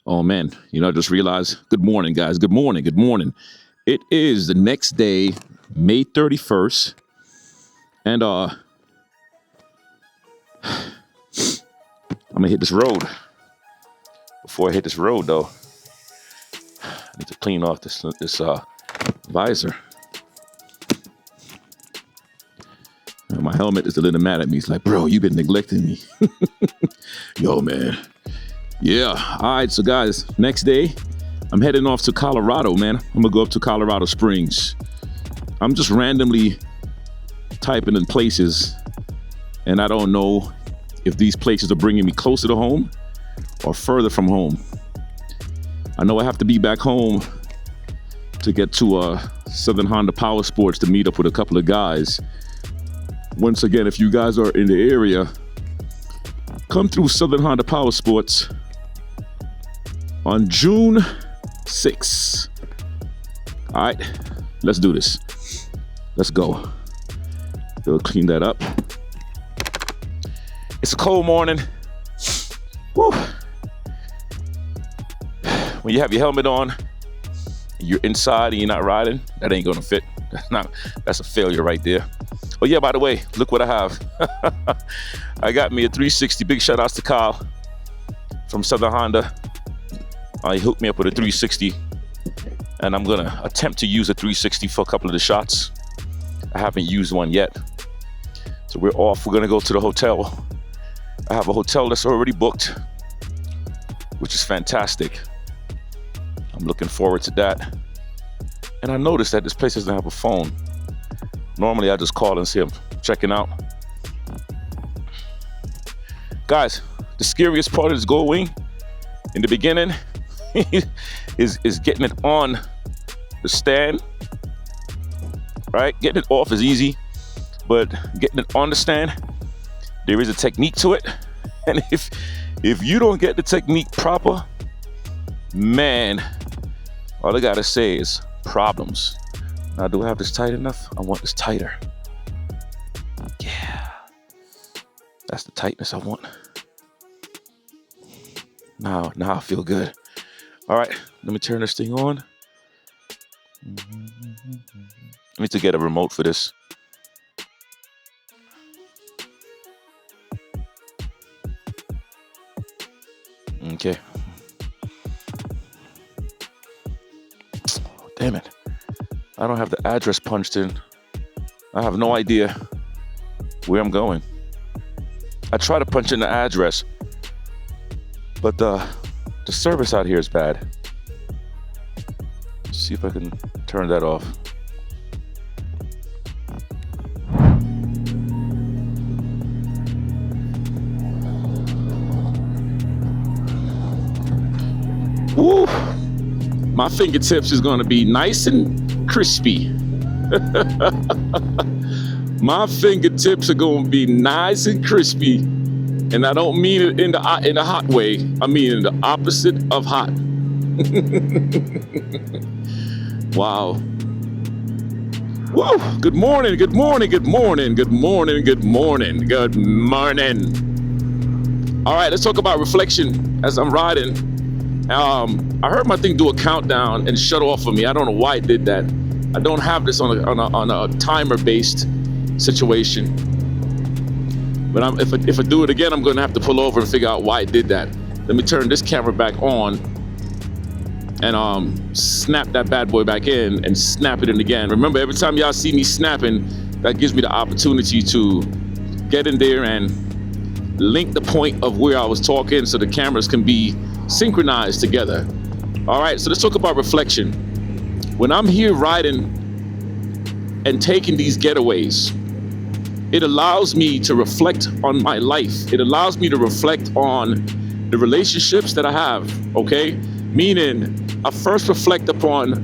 Oh man, I just realized. Good morning, guys. Good morning. Good morning. It is the next day, May 31st, and I'm gonna hit this road. Before I hit this road, though, I need to clean off this visor. My helmet is a little mad at me. It's like, bro, you've been neglecting me. Yo, man. Yeah. All right. So, guys, next day, I'm heading off to Colorado, man. I'm gonna go up to Colorado Springs. I'm just randomly typing in places, and I don't know if these places are bringing me closer to home or further from home. I know I have to be back home to get to Southern Honda Power Sports to meet up with a couple of guys. Once again, if you guys are in the area, come through Southern Honda Power Sports on June 6th. All right, let's do this. Let's go. We'll clean that up. It's a cold morning. Woo. When you have your helmet on, you're inside and you're not riding, that ain't gonna fit. That's a failure right there. Oh yeah, by the way, look what I have. I got me a 360. Big shout outs to Kyle from Southern Honda. He hooked me up with a 360, and I'm gonna attempt to use a 360 for a couple of the shots. I haven't used one yet. So we're off. We're gonna go to the hotel. I have a hotel that's already booked, which is fantastic. I'm looking forward to that. And I noticed that this place doesn't have a phone. Normally I just call and say I'm checking out. Guys, the scariest part is going in the beginning is getting it on the stand, right? Getting it off is easy, but getting it on the stand, there is a technique to it. And if you don't get the technique proper, man, all I gotta say is problems. Now, do I have this tight enough? I want this tighter. Yeah, that's the tightness I want. Now I feel good. All right, let me turn this thing on. I need to get a remote for this. Okay. Oh, damn it. I don't have the address punched in. I have no idea where I'm going. I try to punch in the address, but the service out here is bad. Let's see if I can turn that off. Woo! My fingertips is gonna be nice and crispy. My fingertips are gonna be nice and crispy, and I don't mean it in the hot way. I mean in the opposite of hot. Wow. Woo! Good morning. Good morning. Good morning. Good morning. Good morning. Good morning. All right, let's talk about reflection as I'm riding. I heard my thing do a countdown and shut off of me. I don't know why it did that. I don't have this on a timer-based situation. But if I do it again, I'm going to have to pull over and figure out why it did that. Let me turn this camera back on and snap that bad boy back in and snap it in again. Remember, every time y'all see me snapping, that gives me the opportunity to get in there and link the point of where I was talking so the cameras can be synchronized together. All right, so let's talk about reflection. When I'm here riding and taking these getaways, it allows me to reflect on my life. It allows me to reflect on the relationships that I have, okay? Meaning, I first reflect upon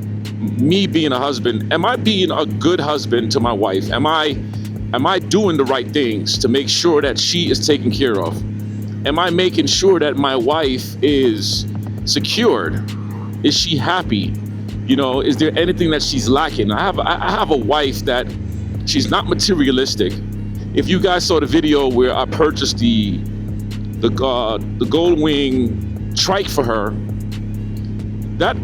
me being a husband. Am I being a good husband to my wife? Am I doing the right things to make sure that she is taken care of? Am I making sure that my wife is secured? Is she happy? Is there anything that she's lacking? I have a wife that she's not materialistic. If you guys saw the video where I purchased the Gold Wing trike for her, that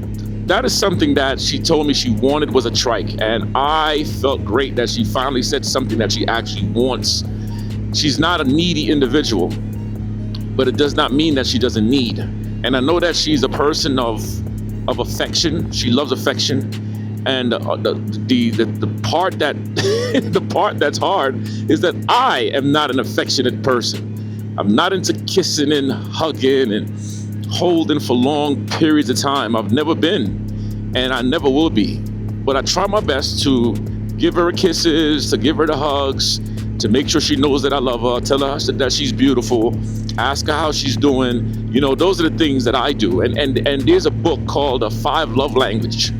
that is something that she told me she wanted, was a trike, and I felt great that she finally said something that she actually wants. She's not a needy individual, but it does not mean that she doesn't need. And I know that she's a person of affection. She loves affection, and the part that the part that's hard is that I am not an affectionate person. I'm not into kissing and hugging and holding for long periods of time. I've never been, and I never will be. But I try my best to give her kisses, to give her the hugs, to make sure she knows that I love her, tell her that she's beautiful, ask her how she's doing. You know, those are the things that I do. And there's a book called The 5 Love Language.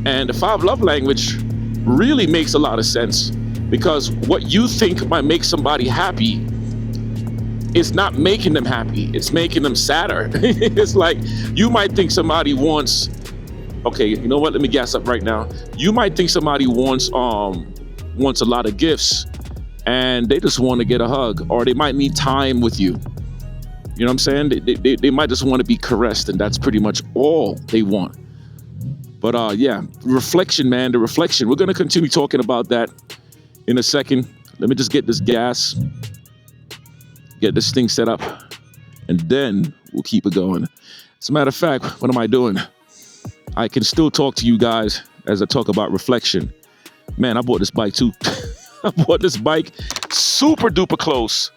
And the 5 Love Language really makes a lot of sense, because what you think might make somebody happy, it's not making them happy, it's making them sadder. It's like, you might think somebody wants, okay, you know what, let me gas up right now. You might think somebody wants a lot of gifts, and they just want to get a hug, or they might need time with you. You know what I'm saying? They might just want to be caressed, and that's pretty much all they want. But yeah, reflection, man, the reflection. We're going to continue talking about that in a second. Let me just get this gas, get this thing set up, and then we'll keep it going. As a matter of fact, what am I doing? I can still talk to you guys as I talk about reflection. Man, I bought this bike too. I bought this bike super duper close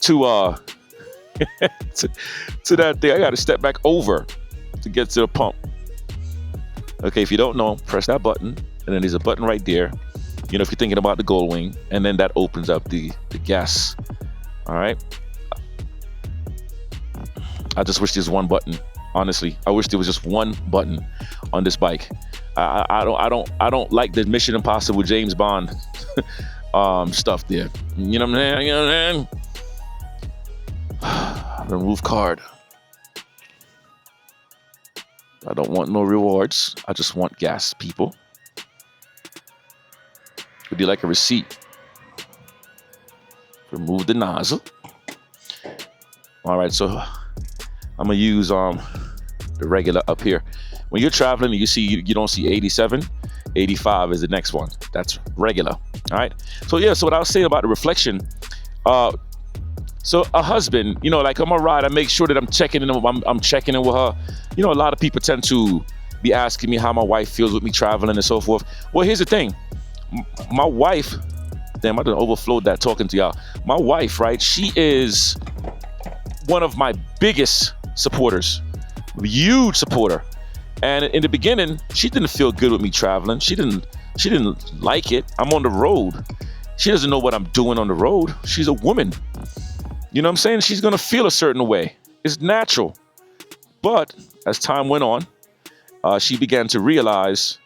to to that thing. I got to step back over to get to the pump. Okay, if you don't know, press that button, and then there's a button right there. You know, if you're thinking about the Gold Wing, and then that opens up the gas. All right. I just wish there's one button. Honestly, I wish there was just one button on this bike. I don't like the Mission Impossible James Bond stuff there. You know what I'm saying? You know what I'm saying? Remove card. I don't want no rewards. I just want gas, people. Would you like a receipt? Remove the nozzle. All right, so I'm gonna use the regular up here. When you're traveling and you don't see 87, 85 is the next one. That's regular. All right. So yeah, so what I was saying about the reflection, so a husband, you know, like on my ride, I make sure that I'm checking in with her. You know, a lot of people tend to be asking me how my wife feels with me traveling and so forth. Well, here's the thing. My wife, damn, I done overflowed that talking to y'all. My wife, right? She is one of my biggest supporters, huge supporter. And in the beginning, she didn't feel good with me traveling. She didn't like it. I'm on the road. She doesn't know what I'm doing on the road. She's a woman. You know what I'm saying? She's going to feel a certain way. It's natural. But as time went on, she began to realize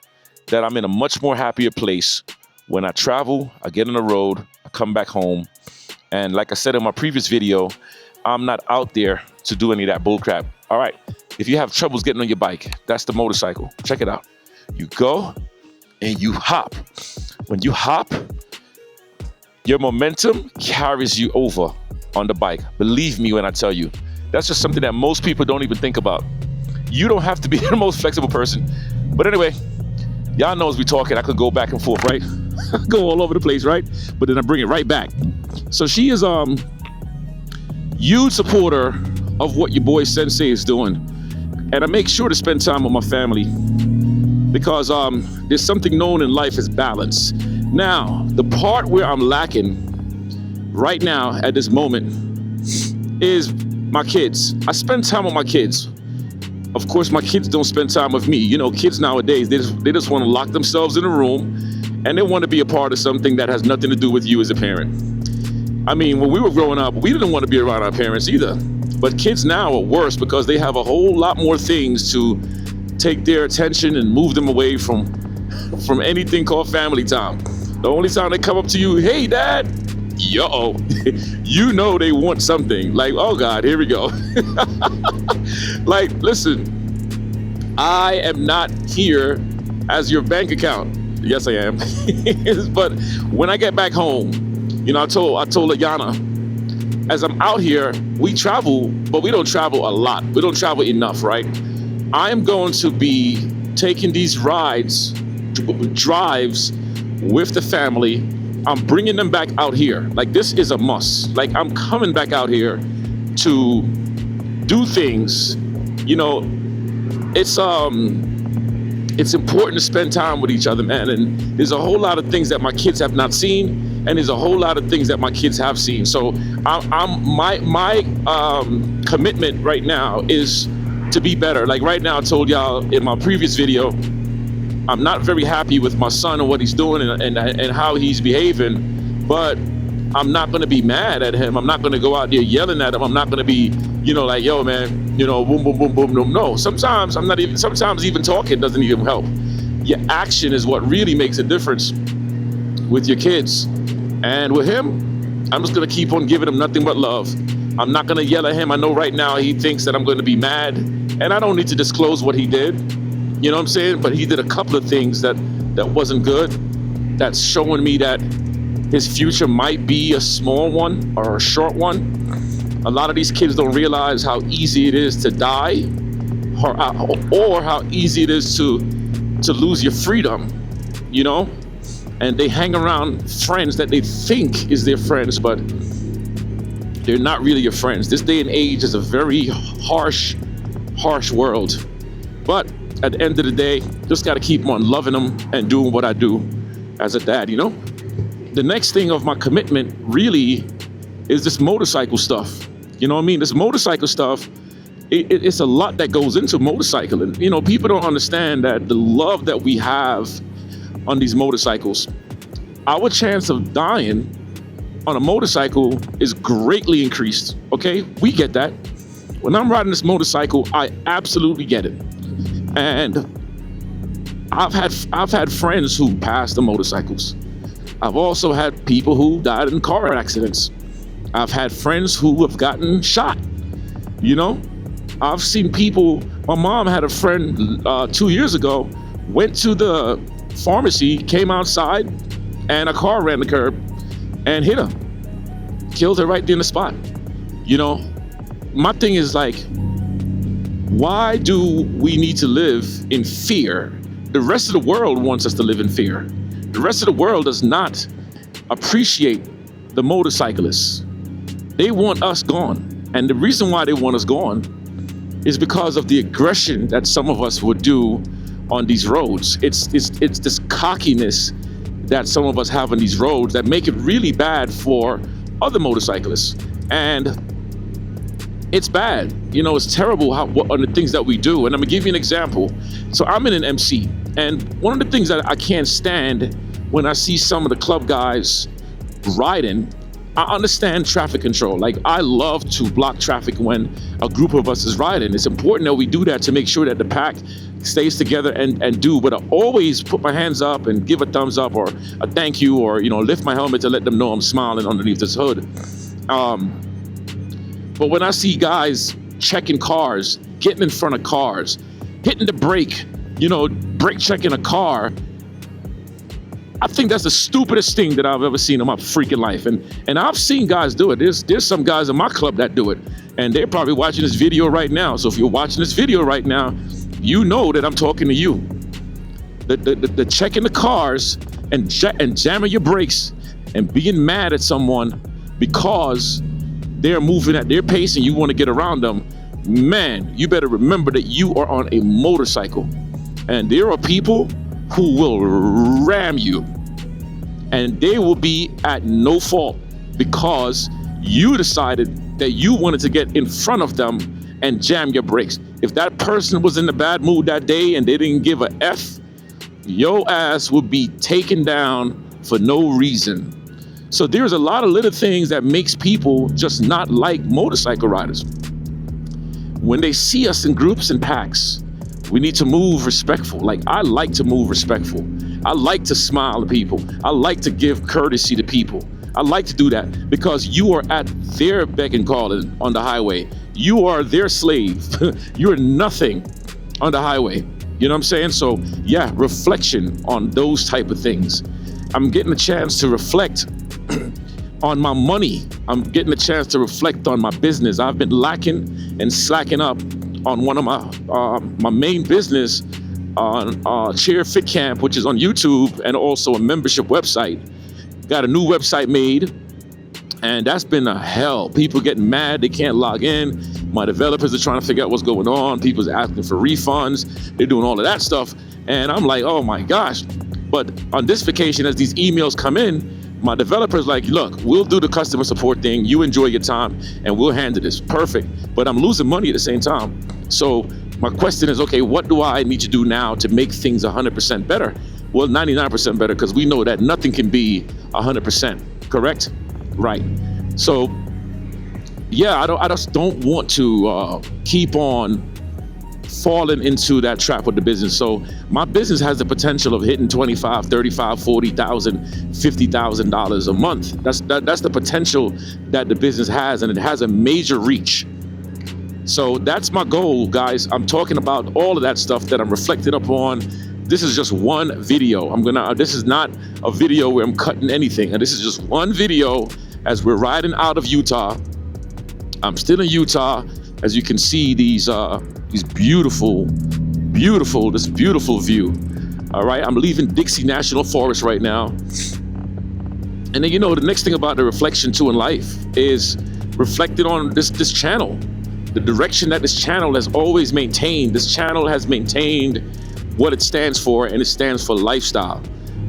that I'm in a much more happier place when I travel, I get on the road, I come back home. And like I said in my previous video, I'm not out there to do any of that bullcrap. All right. If you have troubles getting on your bike, that's the motorcycle. Check it out. You go and you hop. When you hop, your momentum carries you over on the bike. Believe me when I tell you, that's just something that most people don't even think about. You don't have to be the most flexible person. But anyway, y'all know as we talking, I could go back and forth, right? Go all over the place, right? But then I bring it right back. So she is huge supporter of what your boy Sensei is doing. And I make sure to spend time with my family because there's something known in life as balance. Now, the part where I'm lacking right now at this moment is my kids. I spend time with my kids. Of course, my kids don't spend time with me. You know, kids nowadays, they just want to lock themselves in a room and they want to be a part of something that has nothing to do with you as a parent. I mean, when we were growing up, we didn't want to be around our parents either. But kids now are worse because they have a whole lot more things to take their attention and move them away from anything called family time. The only time they come up to you, hey, Dad, yo, you know they want something. Like, oh, God, here we go. Like, listen, I am not here as your bank account. Yes, I am. But when I get back home, you know, I told Ayana, as I'm out here, we travel, but we don't travel a lot. We don't travel enough, right? I am going to be taking these drives with the family. I'm bringing them back out here. Like, this is a must. Like, I'm coming back out here to do things. You know, it's important to spend time with each other, man. And there's a whole lot of things that my kids have not seen, and there's a whole lot of things that my kids have seen. So my commitment right now is to be better. Like right now, I told y'all in my previous video, I'm not very happy with my son and what he's doing and how he's behaving, but I'm not going to be mad at him. I'm not going to go out there yelling at him. I'm not going to be, like, yo, man, boom, boom, boom, boom, boom. No, sometimes even talking doesn't even help. Your action is what really makes a difference with your kids. And with him, I'm just going to keep on giving him nothing but love. I'm not going to yell at him. I know right now he thinks that I'm going to be mad, and I don't need to disclose what he did. You know what I'm saying? But he did a couple of things that wasn't good. That's showing me that his future might be a small one or a short one. A lot of these kids don't realize how easy it is to die, or how easy it is to lose your freedom, And they hang around friends that they think is their friends, but they're not really your friends. This day and age is a very harsh world. But at the end of the day, just got to keep on loving them and doing what I do as a dad, The next thing of my commitment really is this motorcycle stuff. You know what I mean? This motorcycle stuff, it's a lot that goes into motorcycling. People don't understand that the love that we have on these motorcycles, our chance of dying on a motorcycle is greatly increased, okay? We get that. When I'm riding this motorcycle, I absolutely get it. And I've had friends who passed the motorcycles. I've also had people who died in car accidents. I've had friends who have gotten shot. I've seen people. My mom had a friend 2 years ago, went to the pharmacy, came outside, and a car ran the curb and hit her, killed her right there in the spot. My thing is like, why do we need to live in fear? The rest of the world wants us to live in fear. The rest of the world does not appreciate the motorcyclists. They want us gone. And the reason why they want us gone is because of the aggression that some of us would do on these roads. It's this cockiness that some of us have on these roads that make it really bad for other motorcyclists. And it's bad. It's terrible what are the things that we do. And I'm gonna give you an example. So I'm in an MC, and one of the things that I can't stand when I see some of the club guys riding, I understand traffic control. Like, I love to block traffic when a group of us is riding. It's important that we do that to make sure that the pack stays together and do. But I always put my hands up and give a thumbs up or a thank you, or lift my helmet to let them know I'm smiling underneath this hood. But when I see guys checking cars, getting in front of cars, hitting the brake, brake checking a car, I think that's the stupidest thing that I've ever seen in my freaking life. And I've seen guys do it. There's some guys in my club that do it, and they're probably watching this video right now. So if you're watching this video right now, you know that I'm talking to you. The checking the cars and jamming your brakes and being mad at someone because they're moving at their pace and you want to get around them, man, you better remember that you are on a motorcycle. And there are people who will ram you, and they will be at no fault because you decided that you wanted to get in front of them and jam your brakes. If that person was in a bad mood that day and they didn't give a F, your ass would be taken down for no reason. So there's a lot of little things that makes people just not like motorcycle riders. When they see us in groups and packs, we need to move respectful. Like, I like to move respectful. I like to smile to people. I like to give courtesy to people. I like to do that because you are at their beck and call on the highway. You are their slave. You're nothing on the highway. You know what I'm saying? So yeah, reflection on those type of things. I'm getting a chance to reflect on my money. I'm getting a chance to reflect on my business. I've been lacking and slacking up on one of my main business on Chair Fit Camp, which is on YouTube, and also a membership website. Got a new website made, and that's been a hell. People getting mad, they can't log in. My developers are trying to figure out what's going on. People's asking for refunds. They're doing all of that stuff. And I'm like, oh my gosh. But on this vacation, as these emails come in, my developer's like, look, we'll do the customer support thing. You enjoy your time and we'll handle this. Perfect. But I'm losing money at the same time. So my question is, okay, what do I need to do now to make things 100% better? Well, 99% better, because we know that nothing can be 100%, correct? Right. So yeah, I just don't want to keep on falling into that trap with the business. So my business has the potential of hitting $25,000, $35,000, $40,000, $50,000 a month. That's the potential that the business has, and it has a major reach. So that's my goal, guys. I'm talking about all of that stuff that I'm reflecting upon. This is just one video. This is not a video where I'm cutting anything. And this is just one video as we're riding out of Utah. I'm still in Utah. As you can see, these beautiful view. All right, I'm leaving Dixie National Forest right now. And then, you know, the next thing about the reflection too in life is reflecting on this channel, the direction that this channel has always maintained. This channel has maintained what it stands for, and it stands for lifestyle.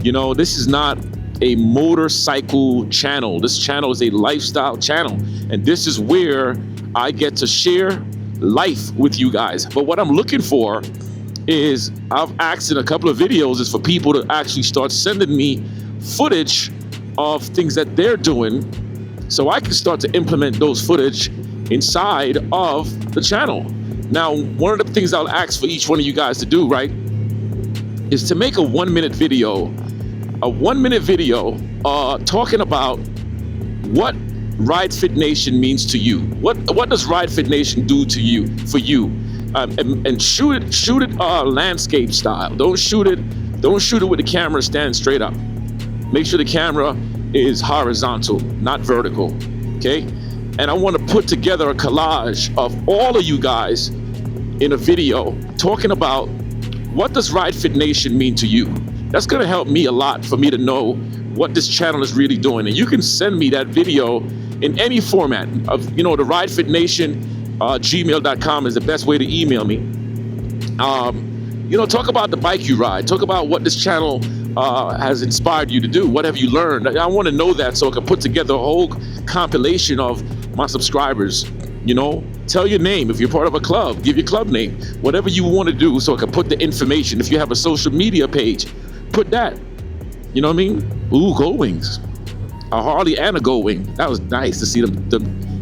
You know, this is not a motorcycle channel. This channel is a lifestyle channel, and this is where I get to share life with you guys. But what I'm looking for is, I've asked in a couple of videos, is for people to actually start sending me footage of things that they're doing, so I can start to implement those footage inside of the channel. Now, one of the things I'll ask for each one of you guys to do, right, is to make a 1-minute video, talking about what Ride Fit Nation means to you. What does Ride Fit Nation do to you, for you? And shoot it landscape style. Don't shoot it with the camera standing straight up. Make sure the camera is horizontal, not vertical. Okay? And I want to put together a collage of all of you guys in a video talking about what does Ride Fit Nation mean to you. That's going to help me a lot, for me to know what this channel is really doing. And you can send me that video in any format of, you know, the Ride Fit Nation, gmail.com is the best way to email me. You know, talk about the bike you ride. Talk about what this channel has inspired you to do. What have you learned? I want to know that, so I can put together a whole compilation of my subscribers. You know, tell your name. If you're part of a club, give your club name. Whatever you want to do, so I can put the information. If you have a social media page, put that. You know what I mean? Ooh, Gold Wings. A Harley and a Gold Wing. That was nice to see them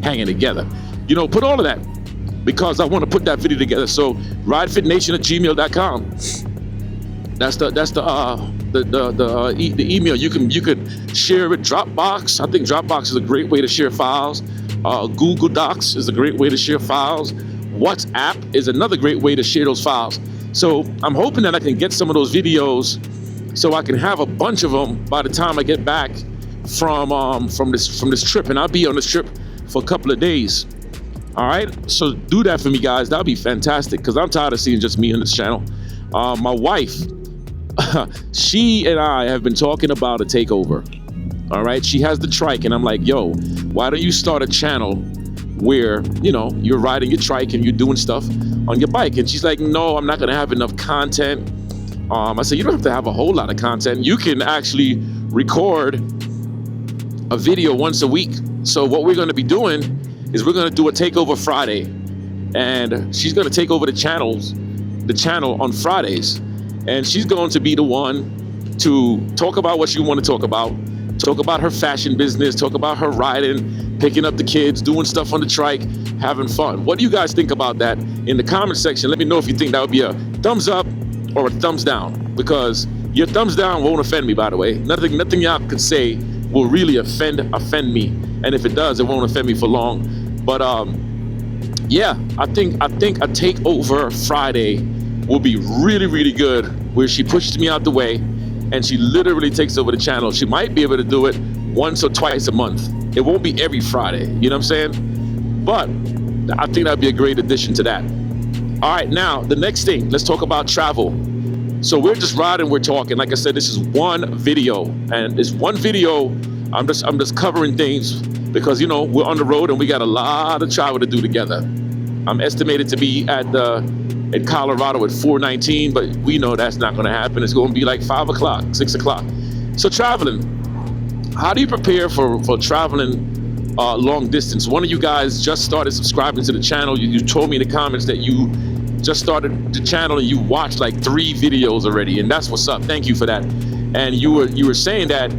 hanging together. You know, put all of that, because I want to put that video together. So ridefitnation@gmail.com. That's the email. You could share with Dropbox. I think Dropbox is a great way to share files. Google Docs is a great way to share files. WhatsApp is another great way to share those files. So I'm hoping that I can get some of those videos, so I can have a bunch of them by the time I get back from this trip. And I'll be on this trip for a couple of days. All right, so do that for me, guys. That'll be fantastic, because I'm tired of seeing just me on this channel. My wife, she and I have been talking about a takeover. All right, she has the trike, and I'm like, yo, why don't you start a channel where, you know, you're riding your trike and you're doing stuff on your bike? And she's like, no, I'm not gonna have enough content. I said, you don't have to have a whole lot of content. You can actually record a video once a week. So what we're gonna be doing is we're gonna do a takeover Friday, and she's gonna take over the channel on Fridays, and she's going to be the one to talk about what she want to talk about her fashion business, talk about her riding, picking up the kids, doing stuff on the trike, having fun. What do you guys think about that? In the comment section, let me know if you think that would be a thumbs up or a thumbs down, because your thumbs down won't offend me, by the way. Nothing y'all could say will really offend me, and if it does, it won't offend me for long. But yeah, I think a takeover Friday will be really, really good, where she pushes me out the way and she literally takes over the channel. She might be able to do it once or twice a month. It won't be every Friday, you know what I'm saying? But I think that'd be a great addition to that. All right, now the next thing, let's talk about travel. So we're just riding, we're talking. Like I said, this is one video, and this one video, I'm just covering things because we're on the road and we got a lot of travel to do together. I'm estimated to be in Colorado at 4:19, but we know that's not going to happen. It's going to be like 5 o'clock, 6 o'clock. So traveling, how do you prepare for traveling long distance? One of you guys just started subscribing to the channel. You told me in the comments that you just started the channel and you watched like 3 videos already, and that's what's up. Thank you for that. And you were saying that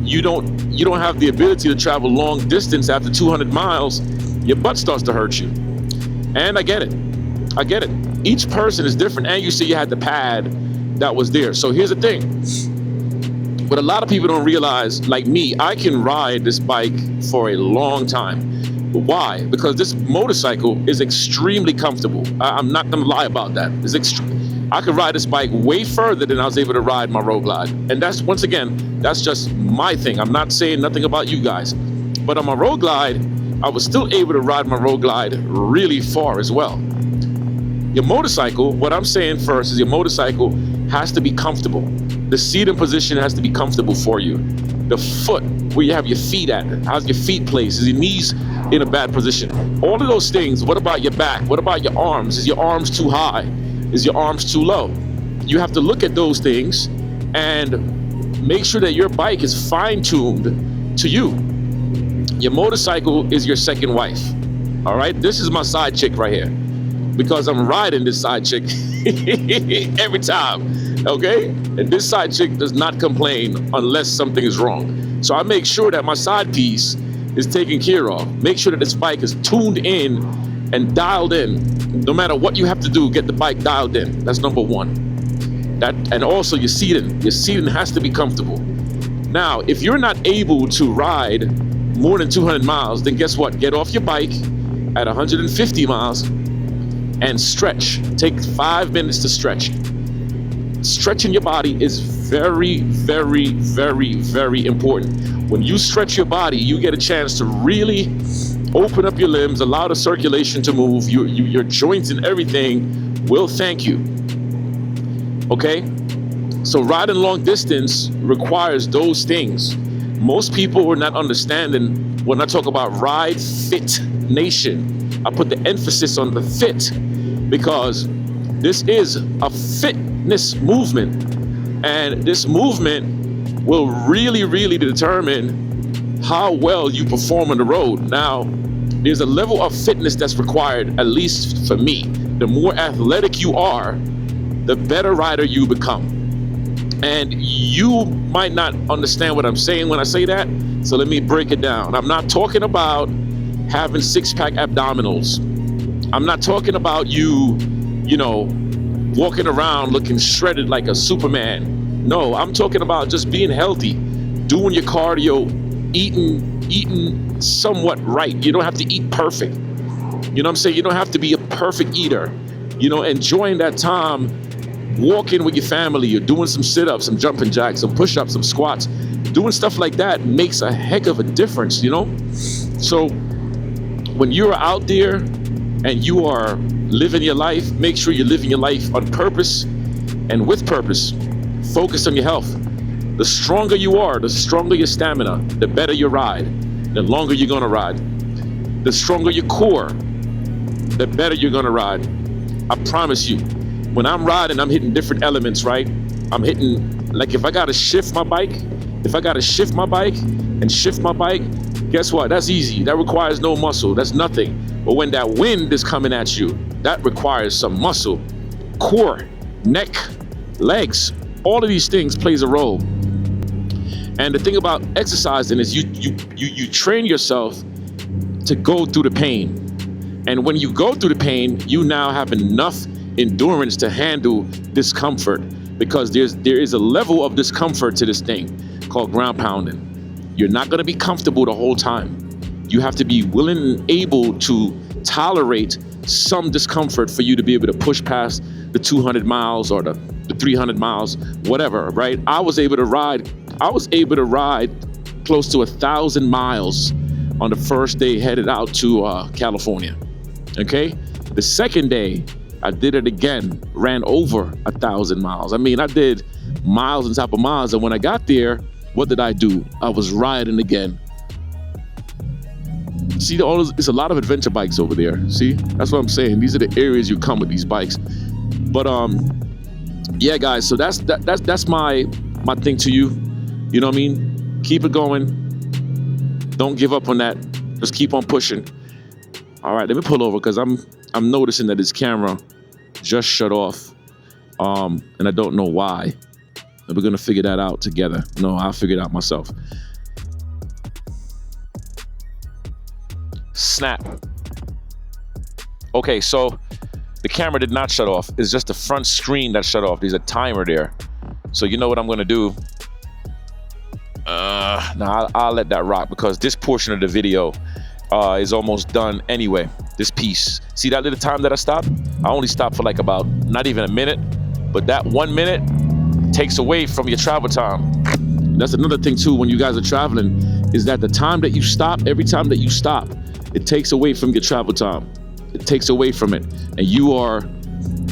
you don't have the ability to travel long distance after 200 miles. Your butt starts to hurt you, and I get it. Each person is different, and you see you had the pad that was there. So here's the thing. What a lot of people don't realize, like me, I can ride this bike for a long time. But why? Because this motorcycle is extremely comfortable. I'm not gonna lie about that. I could ride this bike way further than I was able to ride my Road Glide. And that's, once again, that's just my thing. I'm not saying nothing about you guys. But on my Road Glide, I was still able to ride my Road Glide really far as well. Your motorcycle, what I'm saying first is your motorcycle has to be comfortable. The seating position has to be comfortable for you. The foot, where you have your feet at, how's your feet placed? Is your knees in a bad position? All of those things. What about your back? What about your arms? Is your arms too high? Is your arms too low? You have to look at those things and make sure that your bike is fine-tuned to you. Your motorcycle is your second wife. All right, this is my side chick right here, because I'm riding this side chick every time, okay? And this side chick does not complain unless something is wrong. So I make sure that my side piece is taken care of. Make sure that this bike is tuned in and dialed in. No matter what you have to do, get the bike dialed in. That's number one. And also your seating. Your seating has to be comfortable. Now, if you're not able to ride more than 200 miles, then guess what? Get off your bike at 150 miles and stretch. Take 5 minutes to stretch. Stretching your body is very, very, very, very important. When you stretch your body, you get a chance to really open up your limbs, allow the circulation to move. Your joints and everything will thank you. Okay? So riding long distance requires those things. Most people are not understanding when I talk about Ride Fit Nation. I put the emphasis on the fit because this is a fitness movement, and this movement will really, really determine how well you perform on the road. Now, there's a level of fitness that's required, at least for me. The more athletic you are, the better rider you become. And you might not understand what I'm saying when I say that, so let me break it down. I'm not talking about having 6-pack abdominals. I'm not talking about you walking around looking shredded like a Superman. No, I'm talking about just being healthy, doing your cardio, eating somewhat right. You don't have to eat perfect. You know what I'm saying? You don't have to be a perfect eater. Enjoying that time, walking with your family, or doing some sit-ups, some jumping jacks, some push-ups, some squats. Doing stuff like that makes a heck of a difference, So when you're out there and you are living your life, make sure you're living your life on purpose and with purpose. Focus on your health. The stronger you are, the stronger your stamina, the better your ride, the longer you're gonna ride. The stronger your core, the better you're gonna ride. I promise you, when I'm riding, I'm hitting different elements, right? I'm hitting, like if I gotta shift my bike and shift my bike, guess what? That's easy. That requires no muscle. That's nothing. But when that wind is coming at you, that requires some muscle, core, neck, legs. All of these things plays a role. And the thing about exercising is you train yourself to go through the pain. And when you go through the pain, you now have enough endurance to handle discomfort, because there is a level of discomfort to this thing called ground pounding. You're not going to be comfortable the whole time. You have to be willing and able to tolerate some discomfort for you to be able to push past the 200 miles or the 300 miles, whatever, right? I was able to ride close to 1,000 miles on the first day headed out to California. Okay? The second day, I did it again, ran over 1,000 miles. I mean, I did miles on top of miles. And when I got there, what did I do? I was riding again. See, it's a lot of adventure bikes over there. See, that's what I'm saying. These are the areas you come with these bikes. But yeah, guys. So that's my thing to you. You know what I mean? Keep it going. Don't give up on that. Just keep on pushing. All right, let me pull over because I'm noticing that this camera just shut off, and I don't know why. And we're gonna figure that out together. No, I'll figure it out myself. Snap. Okay, so the camera did not shut off. It's just the front screen that shut off. There's a timer there. So you know what I'm gonna do? Nah, I'll let that rock because this portion of the video is almost done anyway. This piece. See that little time that I stopped? I only stopped for like about not even a minute, but that 1 minute takes away from your travel time. That's another thing too when you guys are traveling, is that the time that you stop, every time that you stop, it takes away from your travel time. It takes away from it. And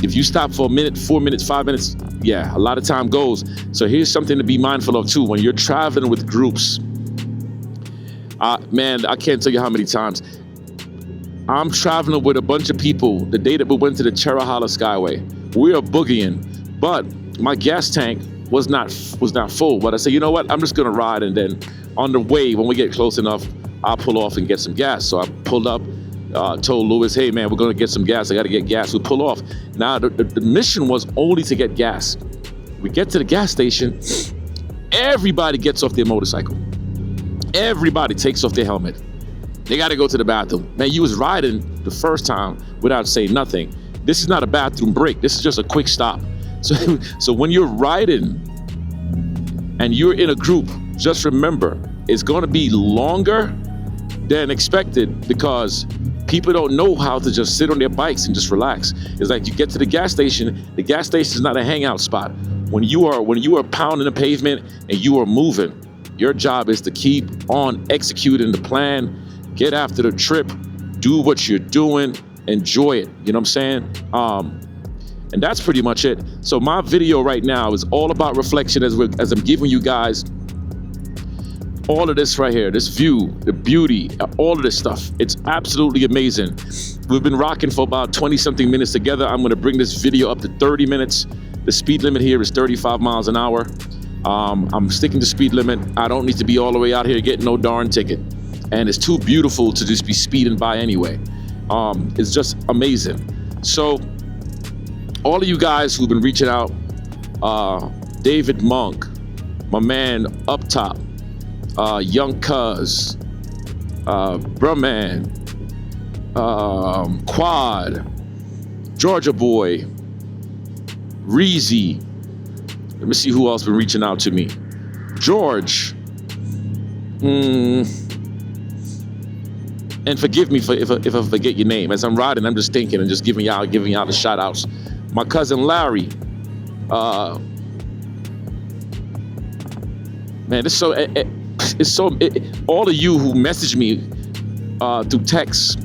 if you stop for a minute, 4 minutes, 5 minutes, yeah, a lot of time goes. So here's something to be mindful of too. When you're traveling with groups, man, I can't tell you how many times. I'm traveling with a bunch of people the day that we went to the Cherrahala Skyway. We are boogieing, but my gas tank was not full. But I said, you know what? I'm just gonna ride, and then on the way, when we get close enough, I'll pull off and get some gas. So I pulled up, told Lewis, hey man, we're gonna get some gas. I gotta get gas. We pull off. Now the mission was only to get gas. We get to the gas station, everybody gets off their motorcycle. Everybody takes off their helmet. They gotta go to the bathroom. Man, you was riding the first time without saying nothing. This is not a bathroom break. This is just a quick stop. So when you're riding and you're in a group, just remember, it's gonna be longer than expected because people don't know how to just sit on their bikes and just relax. It's like you get to the gas station is not a hangout spot. When you are pounding the pavement and you are moving, your job is to keep on executing the plan, get after the trip, do what you're doing, enjoy it. You know what I'm saying? And that's pretty much it. So my video right now is all about reflection as I'm giving you guys all of this right here, this view, the beauty, all of this stuff. It's absolutely amazing. We've been rocking for about 20 something minutes together. I'm gonna bring this video up to 30 minutes. The speed limit here is 35 miles an hour. I'm sticking to speed limit. I don't need to be all the way out here getting no darn ticket. And it's too beautiful to just be speeding by anyway. It's just amazing. So all of you guys who've been reaching out, David Monk, my man Up Top, Young Cuz, Brumman, Quad, Georgia Boy, Reezy. Let me see who else been reaching out to me. George. And forgive me if I forget your name. As I'm riding, I'm just thinking and just giving y'all the shout outs. My cousin Larry. Man, all of you who message me through text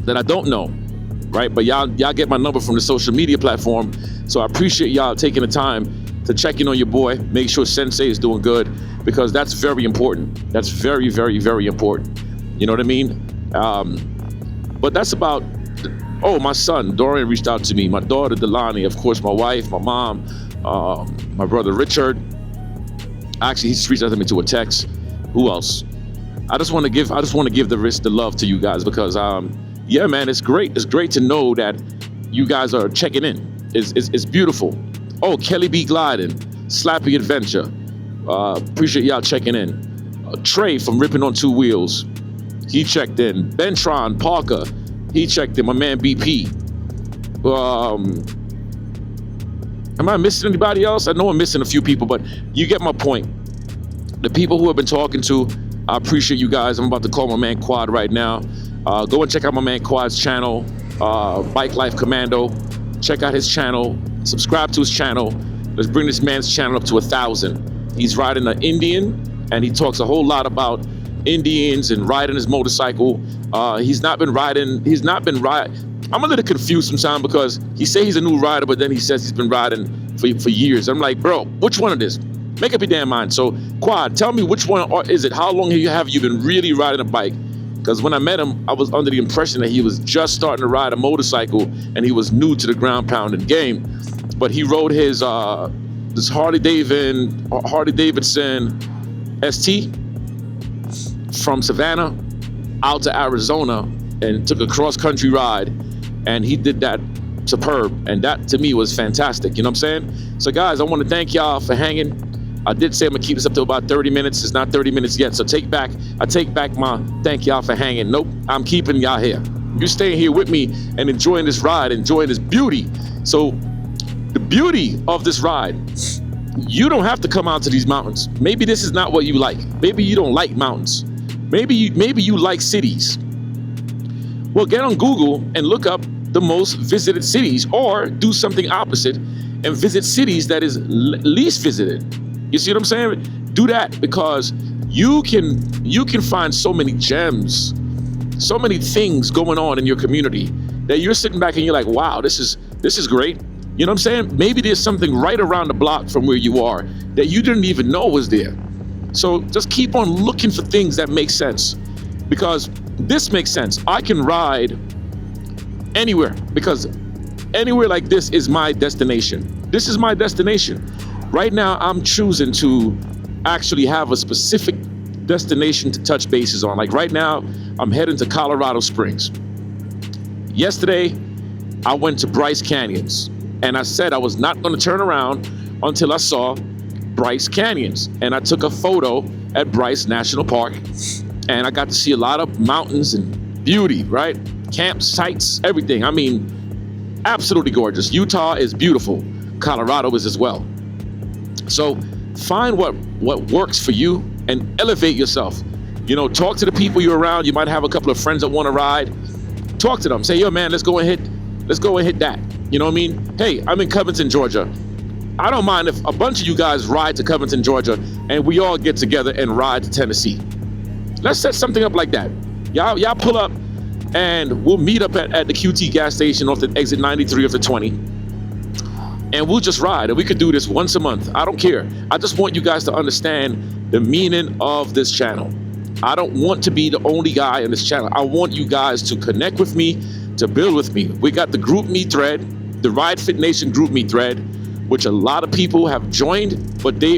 that I don't know, right? But y'all get my number from the social media platform. So I appreciate y'all taking the time to check in on your boy, make sure Sensei is doing good, because that's very important. That's very, very, very important. You know what I mean? But that's about, my son, Dorian reached out to me, my daughter, Delani, of course, my wife, my mom, my brother, Richard. Actually, he just reached out to me to a text. Who else? I just want to give the love to you guys because, yeah, man, it's great. It's great to know that you guys are checking in. It's beautiful. Oh, Kelly B. Gliding, Slappy Adventure. Appreciate y'all checking in. Trey from Ripping on Two Wheels. He checked in. Bentron Parker, he checked in. My man BP. Am I missing anybody else? I know I'm missing a few people, but you get my point. The people who have been talking to, I appreciate you guys. I'm about to call my man Quad right now. Go and check out my man Quad's channel, Bike Life Commando. Check out his channel. Subscribe to his channel. Let's bring this man's channel up to 1,000. He's riding an Indian, and he talks a whole lot about Indians and riding his motorcycle. He's not been riding I'm a little confused sometimes because he say he's a new rider, but then he says he's been riding for years. I'm like, bro, which one of this? Make up your damn mind. So Quad, tell me which one is it? How long have you been really riding a bike? Because when I met him, I was under the impression that he was just starting to ride a motorcycle and he was new to the ground pounding game. But he rode his this Harley Davidson ST from Savannah out to Arizona and took a cross-country ride, and he did that superb, and that to me was fantastic. You know what I'm saying? So guys, I want to thank y'all for hanging. I did say I'm gonna keep this up to about 30 minutes. It's not 30 minutes yet, so I take back my thank y'all for hanging. Nope, I'm keeping y'all here. You're staying here with me and enjoying this ride, enjoying this beauty. So the beauty of this ride, you don't have to come out to these mountains. Maybe this is not what you like. Maybe you don't like mountains. Maybe you like cities. Well, get on Google and look up the most visited cities, or do something opposite and visit cities that is least visited. You see what I'm saying? Do that, because you can find so many gems, so many things going on in your community that you're sitting back and you're like, wow, this is great. You know what I'm saying? Maybe there's something right around the block from where you are that you didn't even know was there. So just keep on looking for things that make sense, because this makes sense. I can ride anywhere, because anywhere like this is my destination. This is my destination. Right now, I'm choosing to actually have a specific destination to touch bases on. Like right now, I'm heading to Colorado Springs. Yesterday, I went to Bryce Canyons, and I said I was not going to turn around until I saw Bryce Canyons. And I took a photo at Bryce National Park, and I got to see a lot of mountains and beauty, right? Campsites, everything. I mean, absolutely gorgeous. Utah is beautiful. Colorado is as well. So find what works for you and elevate yourself. You know, talk to the people you're around. You might have a couple of friends that want to ride. Talk to them. Say, yo, man, let's go and hit that. You know what I mean? Hey, I'm in Covington, Georgia. I don't mind if a bunch of you guys ride to Covington, Georgia, and we all get together and ride to Tennessee. Let's set something up like that. Y'all pull up, and we'll meet up at the QT gas station off the exit 93 of the 20. And we'll just ride, and we could do this once a month. I don't care. I just want you guys to understand the meaning of this channel. I don't want to be the only guy in this channel. I want you guys to connect with me, to build with me. We got the Group Me thread, the Ride Fit Nation Group Me thread, which a lot of people have joined, but they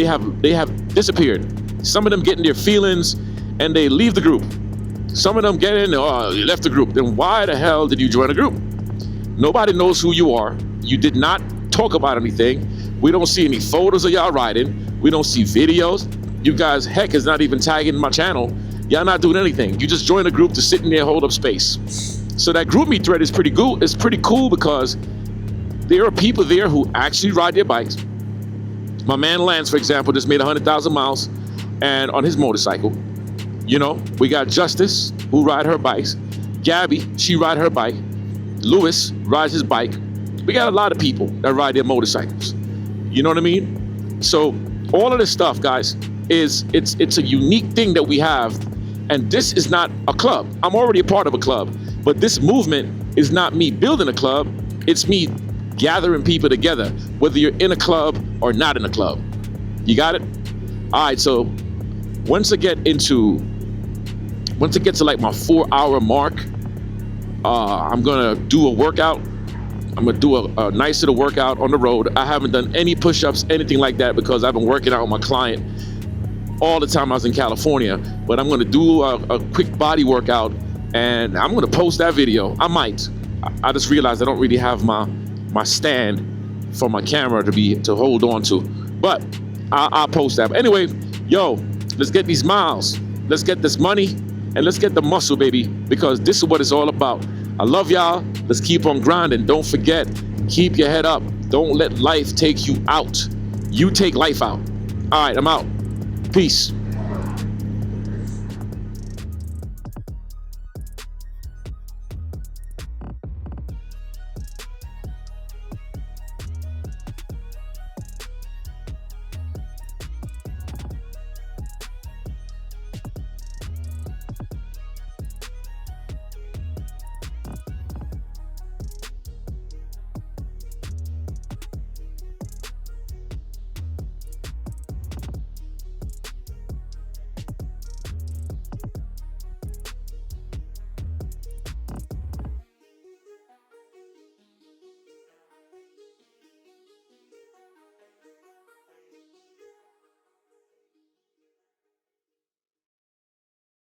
have disappeared. Some of them get in their feelings and they leave the group. Some of them get in, oh, you left the group. Then why the hell did you join a group? Nobody knows who you are. You did not talk about anything. We don't see any photos of y'all riding. We don't see videos. You guys, heck, is not even tagging my channel. Y'all not doing anything. You just join a group to sit in there, hold up space. So that Group Me thread is pretty cool. It's pretty cool because there are people there who actually ride their bikes. My man Lance, for example, just made 100,000 miles and on his motorcycle. You know, we got Justice, who ride her bikes. Gabby, she ride her bike. Lewis rides his bike. We got a lot of people that ride their motorcycles. You know what I mean? So all of this stuff, guys, it's a unique thing that we have. And this is not a club. I'm already a part of a club. But this movement is not me building a club. It's me gathering people together, whether you're in a club or not in a club. You got it? All right, so once it gets to like my 4-hour mark, I'm gonna do a workout. I'm gonna do a nice little workout on the road. I haven't done any push-ups, anything like that, because I've been working out with my client all the time I was in California. But I'm gonna do a quick body workout, and I'm gonna post that video. I might. I just realized I don't really have my stand for my camera to hold on to, but I'll post that. But anyway, yo, let's get these miles, let's get this money, and let's get the muscle, baby, because this is what it's all about. I love y'all. Let's keep on grinding. Don't forget, keep your head up. Don't let life take you out. You take life out. All right, I'm out. Peace.